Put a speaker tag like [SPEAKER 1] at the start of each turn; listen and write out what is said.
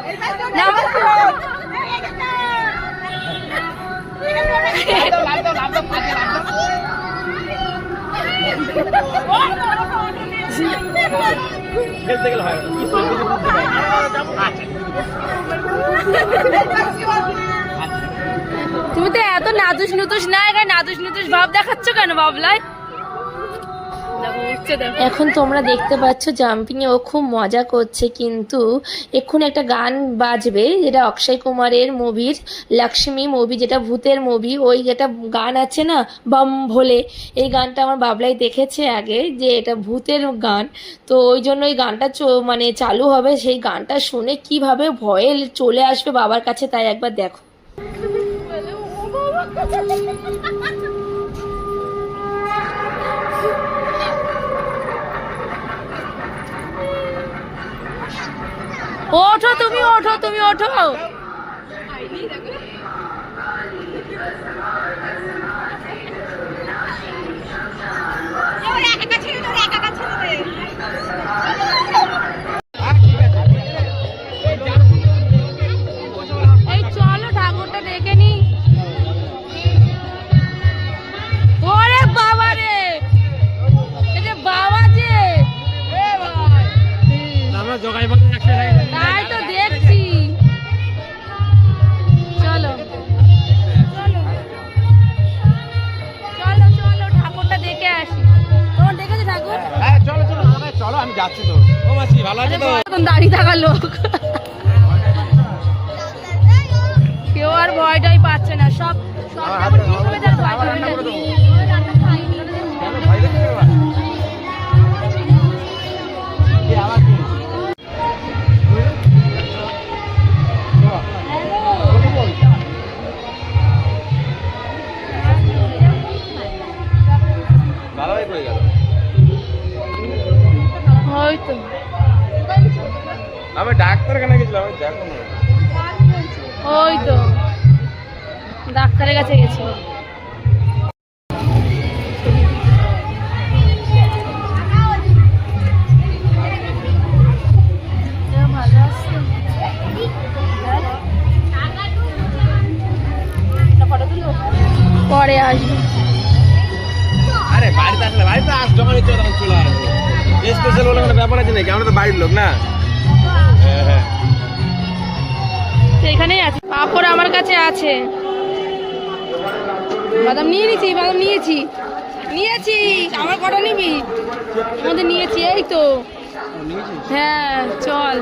[SPEAKER 1] তুমি তো এত নাদুস নুতুস না, নাদুস নুতুস ভাব দেখাচ্ছ কেন বাবলাই? এখন তোমরা দেখতে পাচ্ছ জাম্পিং এ ও খুব মজা করছে, কিন্তু এক্ষুনি একটা গান বাজবে যেটা অক্ষয় কুমারের মুভির লক্ষ্মী মুভি, যেটা ভূতের মুভি, ওই যেটা গান আছে না বম ভোলে, এই গানটা আমার বাবলাই দেখেছে আগে যে এটা ভূতের গান, তো ওই জন্য ওই গানটা মানে চালু হবে, সেই গানটা শুনে কিভাবে ভয়ে চলে আসবে বাবার কাছে, তাই একবার দেখো। ওঠো তুমি, ওঠো তুমি, ওঠো। এই চলো ঠাকুরটা দেখে নি। ওরে বাবা রে, বাবা যে আমরা জগাই তাই তো দেখছি। চলো চলো চলো ঠাকুরটা দেখে আসি। তোমার দেখেছো ঠাকুর?
[SPEAKER 2] হ্যাঁ চলো চলো চলো, আমি যাচ্ছি তো। ও মাসি ভালো আছে তো?
[SPEAKER 1] এখন দাঁড়িয়ে থাকা লোক কেউ আর ভয়টাই পাচ্ছে না, সব হয়তো।
[SPEAKER 2] আমি ডাক্তারখানা গেছিলাম, দেখো না
[SPEAKER 1] ওই তো ডাক্তারের কাছে গেছি। পরে আসবে।
[SPEAKER 2] আরে বাড়িতে আসলে বাড়িতে যখন ইচ্ছে তখন চলে আসবে। স্পেশাল বলে কোনো ব্যাপার আছে নাকি? আমরা তো বাড়ির লোক না। হ্যাঁ
[SPEAKER 1] এখানেই আছে পাপড়, আমার কাছে আছে। বাদাম নিয়ে নিয়েছি, বাদাম নিয়েছি নিয়েছি। আমার কটা নিবি? আমাদের নিয়েছি, এই তো। হ্যাঁ চল।